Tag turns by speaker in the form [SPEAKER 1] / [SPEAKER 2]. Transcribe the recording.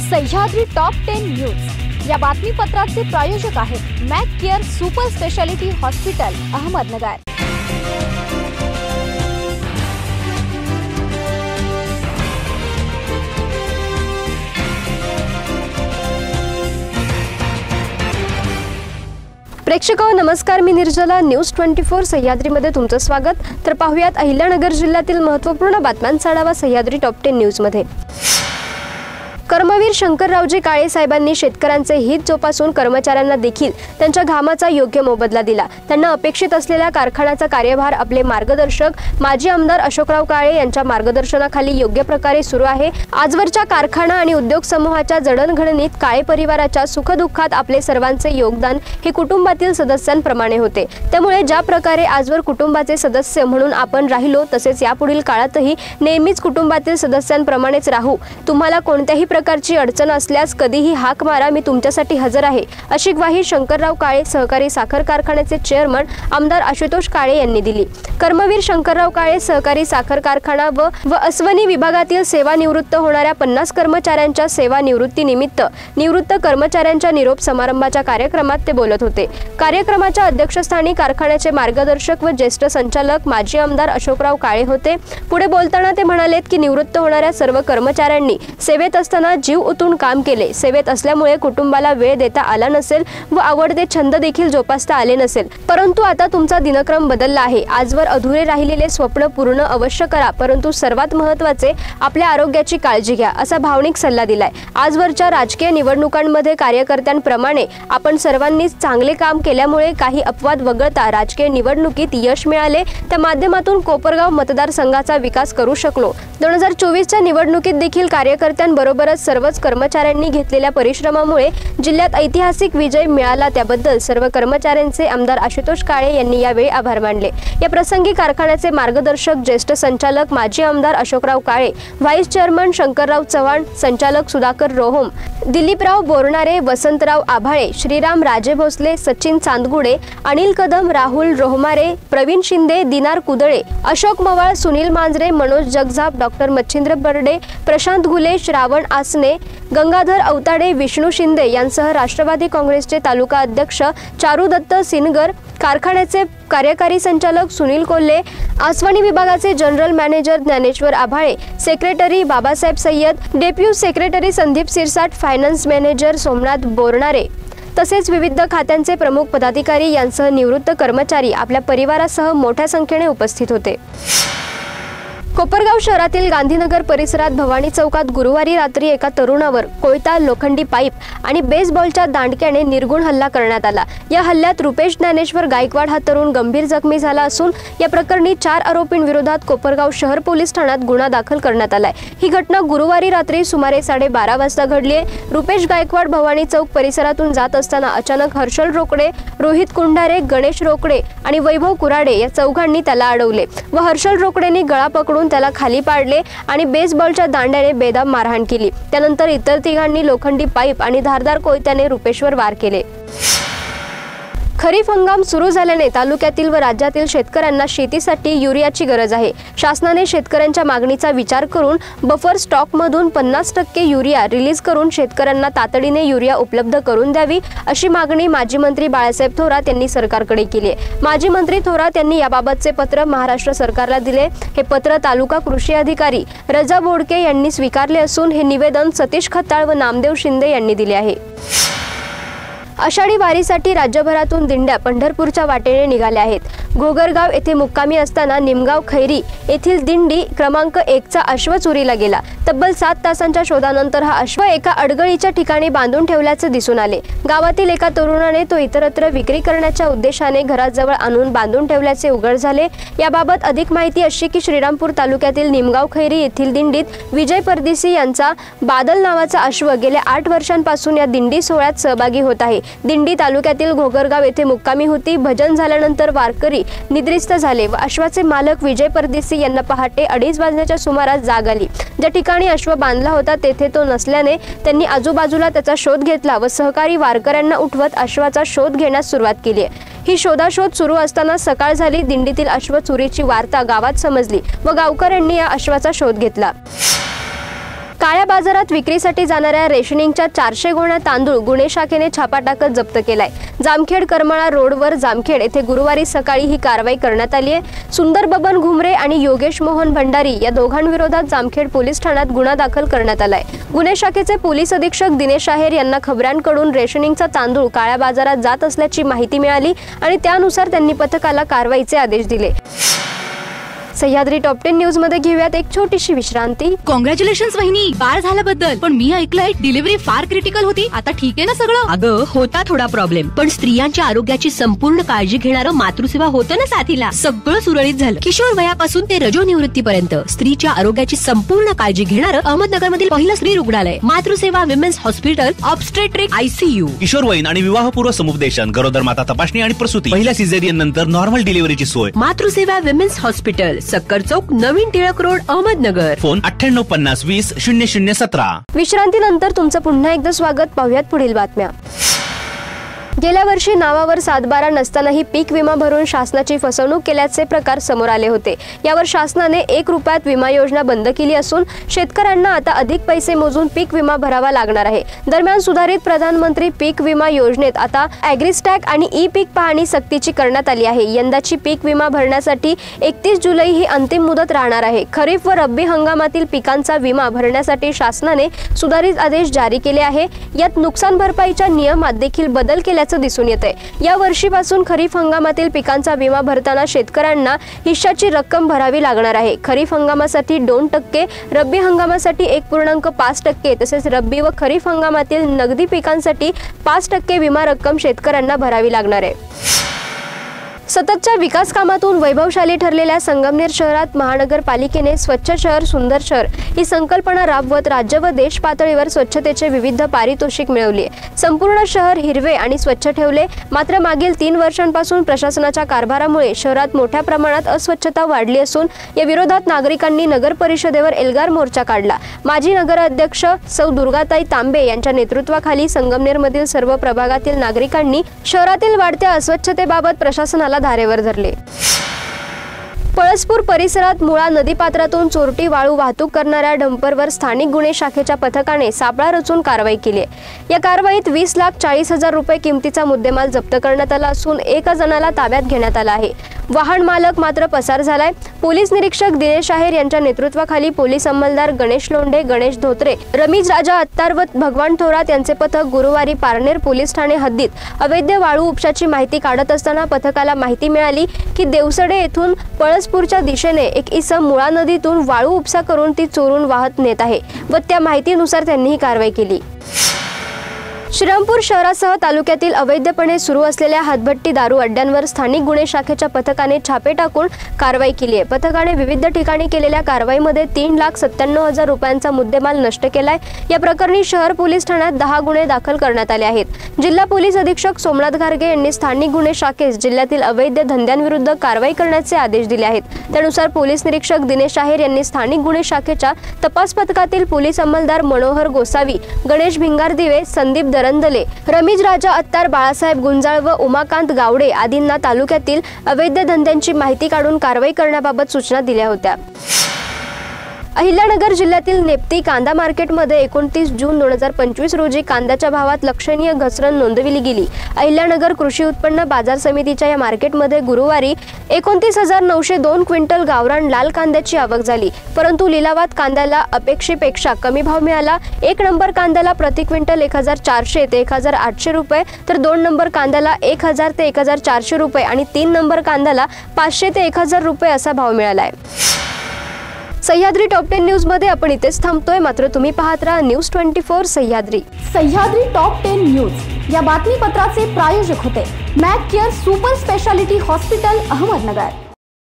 [SPEAKER 1] Sahyadri top 10 news या बातमीपत्राचे प्रायोजक आहेत Mac care super speciality hospital Ahmednagar. प्रेक्षको नमस्कार, मी निर्जला न्यूज 24 सह्याद्रीमध्ये तुमचं स्वागत। तर पाहूयात अहिल्यानगर जिल्ह्यातील महत्त्वपूर्ण बातम्यांचा आढावा सह्याद्री टॉप 10 न्यूज मध्ये। कर्मवीर शंकररावजी काळे साहेबांनी शेतकऱ्यांचे हित जोपासून कर्मचाऱ्यांना देखील त्यांच्या घामाचा योग्य मोबदला दिला। त्यांना अपेक्षित असलेल्या कारखान्याचा कार्यभार आपले मार्गदर्शक माजी आमदार अशोकराव काळे यांच्या मार्गदर्शनाखाली योग्य प्रकारे सुरू आहे। आजवरच्या कारखाना आणि उद्योग समूहाच्या जडणघडणीत काळे परिवाराच्या सुखदुःखात आपले सर्वांचे योगदान हे कुटुंबातील सदस्यांप्रमाणे होते। त्यामुळे ज्या प्रकारे आजवर कुटुंबाचे सदस्य म्हणून आपण राहिलो तसेच यापुढील काळातही नेहमीच कुटुंबातील सदस्यांप्रमाणेच राहू। तुम्हाला कोणत्याही प्रकारची अडचण असल्यास कधीही हाक मारा, मी तुमच्यासाठी हजर आहे, अशी ग्वाही शंकरराव काळे सहकारी साखर कारखान्याचे चेअरमन आमदार आशुतोष काळे यांनी दिली। कर्मवीर शंकरराव काळे सहकारी साखर कारखाना व अस्वनी विभागातील सेवानिवृत्त होणाऱ्या 50 कर्मचाऱ्यांच्या सेवानिवृत्तीनिमित्त निवृत्त कर्मचाऱ्यांच्या निरोप समारंभाच्या कार्यक्रमात ते बोलत होते। कार्यक्रमाच्या अध्यक्षस्थानी कारखान्याचे मार्गदर्शक व ज्येष्ठ संचालक माजी आमदार अशोकराव काळे होते। पुढे बोलताना ते म्हणालेत की निवृत्त होणाऱ्या सर्व कर्मचाऱ्यांनी सेवेत असताना जीव ओतून काम केले। सेवेत असल्यामुळे कुटुंबाला वेळ देता आला नसेल व आवडते छंद देखील जोपासता आले नसेल, परंतु आता तुमचा दिनक्रम बदलला आहे। आजवर अधुरे राहिलेले स्वप्न पूर्ण अवश्य करा, परंतु सर्वात महत्त्वाचे आपल्या आरोग्याची काळजी घ्या, असा भावनिक सल्ला दिलाय। आजवरच्या राजकीय निवडणुकांमध्ये कार्यकर्त्यांप्रमाणे आपण सर्वांनी चांगले काम केल्यामुळे काही अपवाद वगळता राजकीय निवडणुकीत यश मिळाले। त्या माध्यमातून कोपरगाव मतदारसंघाचा विकास करू शकलो। 2024च्या निवडणुकीत देखील कार्यकर्त्यांबरोबरच सर्वच कर्मचाऱ्यांनी घेतलेल्या परिश्रमामुळे जिल्ह्यात ऐतिहासिक विजय मिळाला। त्याबद्दल सर्व कर्मचाऱ्यांचे आमदार आशुतोष काळे यांनी यावेळी आभार मानले। या प्रसंगी कारखान्याचे मार्गदर्शक ज्येष्ठ संचालक माजी आमदार अशोकराव काळे, व्हाईस चेअरमन शंकरराव चव्हाण, संचालक सुधाकर रोहोम, दिलीपराव बोरणारे, वसंतराव आभाळे, श्रीराम राजे भोसले, सचिन चांदगुडे, अनिल कदम, राहुल रोहमारे, प्रवीण शिंदे, दिनार कुदळे, अशोक मवाळ, सुनील मांजरे, मनोज जगजाप, डॉक्टर मच्छिंद्र बर्डे, प्रशांत घुले, श्रावण आसने, गंगाधर अवताडे, विष्णू शिंदे यांसह राष्ट्रवादी काँग्रेसचे तालुका अध्यक्ष चारुदत्त सिनगर, कारखान्याचे कार्यकारी संचालक सुनील कोल्हे, आसवनी विभागाचे general manager Dnyaneshwar Abhale, secretary Babasaheb Sayyad, deputy secretary Sandeep Sirsat, finance manager Somnath Bornare तसेच विविध खात्यांचे प्रमुख पदाधिकारी यांसह निवृत्त कर्मचारी आपल्या परिवारासह मोठ्या संख्येने उपस्थित होते। कोपरगाव शहरातील गांधीनगर परिसरात भवानी चौकात गुरुवारी रात्री एका तरुणावर कोयता, लोखंडी पाईप आणि बेसबॉलच्या दांडक्याने निर्गुण हल्ला करण्यात आला। या हल्ल्यात रुपेश ज्ञानेश्वर गायकवाड हा तरुण गंभीर जखमी झाला असून या प्रकरणी 4 आरोपींविरोधात कोपरगाव शहर पोलीस ठाण्यात गुन्हा दाखल करण्यात आलाय। ही घटना गुरुवारी रात्री सुमारे 12:30 वाजता घडली आहे। रुपेश गायकवाड भवानी चौक परिसरातून जात असताना अचानक हर्षल रोकडे, रोहित कुंडारे, गणेश रोकडे आणि वैभव कुराडे या चौघांनी त्याला अडवले व हर्षल रोकडेंनी गळा पकडून त्याला खाली पाडले आणि बेसबॉलच्या दांड्याने बेदम मारहाण केली। त्यानंतर इतर तिघांनी लोखंडी पाईप आणि धारदार कोयत्याने रुपेशवर वार केले। खरीप हंगाम सुरू झाल्याने तालुक्यातील व राज्यातील शेतकऱ्यांना शेतीसाठी युरियाची गरज आहे। शासनाने शेतकऱ्यांच्या मागणीचा विचार करून बफर स्टॉकमधून 50% युरिया रिलीज करून शेतकऱ्यांना तातडीने युरिया उपलब्ध करून द्यावी, अशी मागणी माजी मंत्री बाळासाहेब थोरात यांनी सरकारकडे केली आहे। माजी मंत्री थोरात यांनी याबाबतचे पत्र महाराष्ट्र सरकारला दिले। हे पत्र तालुका कृषी अधिकारी रजा बोडके यांनी स्वीकारले असून हे निवेदन सतीश खताळ व नामदेव शिंदे यांनी दिले आहे। आषाढी वारीसाठी राज्यभरातून दिंड्या पंढरपूरच्या वाटेने निघाल्या आहेत। घोगरगाव येथे मुक्कामी असताना निमगाव खैरी येथील दिंडी क्रमांक 1चा अश्व चोरीला गेला। तब्बल 7 तासांच्या शोधानंतर हा अश्व एका अडगळीच्या ठिकाणी बांधून ठेवल्याचे दिसून आले। गावातील एका तरुणाने तो इतरत्र विक्री करण्याच्या उद्देशाने घराजवळ आणून बांधून ठेवल्याचे उघड झाले। याबाबत अधिक माहिती अशी की श्रीरामपूर तालुक्यातील निमगाव खैरी येथील दिंडीत विजय परदेशी यांचा बादल नावाचा अश्व गेल्या 8 वर्षांपासून या दिंडी सोहळ्यात सहभागी होत आहे। दिंडी तालुक्यातील घोगरगाव येथे मुक्कामी होती। भजन झाल्यानंतर वारकरी निद्रिस्त झाले व अश्वाचे मालक विजय परदेशी यांना पहाटे 2:30 वाजण्याच्या सुमारास जाग आली। ज्या ठिकाणी अश्व बांधला होता तेथे तो नसल्याने त्यांनी आजूबाजूला त्याचा शोध घेतला व सहकारी वारकऱ्यांना उठवत अश्वाचा शोध घेण्यास सुरुवात केली। ही शोधाशोध सुरू असताना सकाळ झाली। दिंडीतील अश्व चोरीची वार्ता गावात समजली व गावकऱ्यांनी या अश्वाचा शोध घेतला। काळ्या बाजारात विक्रीसाठी जाणाऱ्या रेशनिंगच्या 400 गोण्या तांदूळ गुन्हे शाखेने छापा टाकत जप्त केलाय। जामखेड करमाळा रोडवर जामखेड येथे गुरुवारी सकाळी ही कारवाई करण्यात आली आहे। सुंदर बबन घुमरे आणि योगेश मोहन भंडारी या दोघांविरोधात जामखेड पोलीस ठाण्यात गुन्हा दाखल करण्यात आलाय। गुन्हे शाखेचे पोलीस अधीक्षक दिनेश आहेर यांना खबऱ्यांकडून रेशनिंगचा तांदूळ काळ्या बाजारात जात असल्याची माहिती मिळाली आणि त्यानुसार त्यांनी पथकाला कारवाईचे आदेश दिले। सह्याद्री टॉप 10 न्यूज मध्ये घेऊयात एक छोटीशी विश्रांती।
[SPEAKER 2] कॉंग्रॅच्युलेशन्स वहिनी, बाळ झाल्याबद्दल। पण मी ऐकलंय डिलिव्हरी फार क्रिटिकल होती, आता ठीक आहे ना सगळं?
[SPEAKER 3] अगं होता थोडा प्रॉब्लेम, पण स्त्रियांच्या आरोग्याची संपूर्ण काळजी घेणारं मातृसेवा होतं ना साथीला। सगळं सुरळीत झालं। किशोर वयापासून ते रजोनिवृत्तीपर्यंत स्त्रीच्या आरोग्याची संपूर्ण काळजी घेणारं अहमदनगर मधील पहिलं स्त्री रुग्णालय Matruseva women's hospital obstetric ICU।
[SPEAKER 4] किशोरवयीन आणि विवाहपूर्व समुपदेशन, गरोदर माता तपासणी आणि प्रसूती, पहिल्या सिझेरियन नंतर नॉर्मल डिलिव्हरीची सोय।
[SPEAKER 3] मातृसेवा विमेन्स हॉस्पिटल, सक्कर चौक, नवीन टिळक रोड, अहमदनगर।
[SPEAKER 4] फोन 9850 20 0017।
[SPEAKER 1] विश्रांतीनंतर तुमचं पुन्हा एकदा स्वागत। पाहूयात पुढील बातम्या। गेल्या वर्षी नावावर 7/12 नसतानाही पीक विमा भरून शासनाची फसवणूक केल्याचे प्रकार समोर आले होते। यावर शासनाने 1 रुपयात विमा योजना बंद केली असून शेतकऱ्यांना आता अधिक पैसे मोजून पीक विमा भरावा लागणार आहे। दरम्यान सुधारित प्रधानमंत्री पीक विमा योजनेत आता ॲग्रिस्टॅग आणि ई पीक पाहणी सक्तीची करण्यात आली आहे। यंदाची पीक विमा भरण्यासाठी 31 जुलै ही अंतिम मुदत राहणार आहे। खरीप व रब्बी हंगामातील पिकांचा विमा भरण्यासाठी शासनाने सुधारित आदेश जारी केले आहे। यात नुकसान भरपाईच्या नियमात देखील बदल केल्याचे दिसून येते। या वर्षीपासून खरीप हंगामातील पिकांचा विमा भरताना शेतकऱ्यांना हिश्शाची रक्कम भरावी लागणार आहे। खरीप हंगामासाठी 2%, रब्बी हंगामासाठी 1.5% तसेच रब्बी व खरीप हंगामातील नगदी पिकांसाठी 5% विमा रक्कम शेतकऱ्यांना भरावी लागणार आहे। सततच्या विकास कामातून वैभवशाली ठरलेल्या संगमनेर शहरात महानगरपालिकेने स्वच्छ शहर सुंदर शहर ही संकल्पना राबवत राज्य व देश पातळीवर स्वच्छतेचे विविध पारितोषिक मिळवले। संपूर्ण शहर हिरवे आणि स्वच्छ ठेवले। मात्र मागील 3 वर्षांपासून प्रशासनाच्या कारभारामुळे शहरात मोठ्या प्रमाणात अस्वच्छता वाढली असून या विरोधात नागरिकांनी नगर परिषदेवर एल्गार मोर्चा काढला। माजी नगराध्यक्ष सौ दुर्गाताई तांबे यांच्या नेतृत्वाखाली संगमनेरमधील सर्व प्रभागातील नागरिकांनी शहरातील वाढत्या अस्वच्छतेबाबत प्रशासनाला धारेवर धरले। पळसपूर परिसरात मुळा नदीपात्रातून चोरटी वाळू वाहतूक करणाऱ्या डंपरवर स्थानिक गुन्हे शाखेच्या पथकाने सापळा रचून कारवाई केली आहे। या कारवाईत 20,40,000 रुपये किमतीचा मुद्देमाल जप्त करण्यात आला असून 1 जणाला ताब्यात घेण्यात आला आहे। वाहन मालक मात्र पसार झालाय। पोलीस निरीक्षक दिनेश आहेर यांच्या नेतृत्वाखाली पोलीस अंमलदार गणेश लोंढे, गणेश धोत्रे, रमीज राजा अत्तार व भगवान थोरात यांचे पथक गुरुवारी पारनेर पोलीस ठाणे हद्दीत अवैध वाळू उपशाची माहिती काढत असताना पथकाला माहिती मिळाली की देवसडे येथून पळसपूरच्या दिशेने एक इसम मुळा नदीतून वाळू उपसा करून ती चोरून वाहत नेत आहे व त्या माहितीनुसार त्यांनी ही कारवाई केली। श्रीरामपूर शहरासह तालुक्यातील अवैधपणे सुरू असलेल्या हातभट्टी दारू अड्ड्यांवर स्थानिक गुन्हे शाखेच्या पथकाने छापे टाकून कारवाई केली आहे। पथकाने विविध ठिकाणी केलेल्या कारवाईमध्ये 3,97,000 रुपयांचा मुद्देमाल नष्ट केलाय। या प्रकरणी शहर पोलीस ठाण्यात 10 गुन्हे दाखल करण्यात आले आहेत। जिल्हा पोलीस अधीक्षक सोमनाथ घारगे यांनी स्थानिक गुन्हे शाखेस जिल्ह्यातील अवैध धंद्यांविरुद्ध कारवाई करण्याचे आदेश दिले आहेत। त्यानुसार पोलीस निरीक्षक दिनेश आहेर यांनी स्थानिक गुन्हे शाखेच्या तपास पथकातील पोलीस अंमलदार मनोहर गोसावी, गणेश भिंगारदिवे, संदीप दरंदले, रमीज राजा अत्तार, बाळासाहेब गुंजाळ व उमाकांत गावडे आदींना तालुक्यातील अवैध धंद्यांची माहिती काढून कारवाई करण्याबाबत सूचना दिल्या होत्या। अहिल्यानगर जिल्ह्यातील नेप्ती कांदा मार्केटमध्ये 29 जून 2025 रोजी कांद्याच्या भावात लक्षणीय घसरण नोंदविली गेली। अहिल्यानगर कृषी उत्पन्न बाजार समितीच्या या मार्केटमध्ये गुरुवारी 29,902 क्विंटल गावरान लाल कांद्याची आवक झाली, परंतु लिलावात कांद्याला अपेक्षेपेक्षा कमी भाव मिळाला। 1 नंबर कांद्याला प्रति क्विंटल 1,400 ते 1,800 रुपये, तर 2 नंबर कांद्याला 1,000 ते 1,400 रुपये आणि 3 नंबर कांद्याला 500 ते 1,000 रुपये असा भाव मिळाला आहे। सह्याद्री टॉप 10 न्यूज मध्ये आपण इथेच थांबतोय, मात्र तुम्ही पाहत राहा news 24 Sahyadri.
[SPEAKER 5] Sahyadri top 10 news या बातमीपत्राचे प्रायोजक होते Mac care super speciality hospital, Ahmednagar.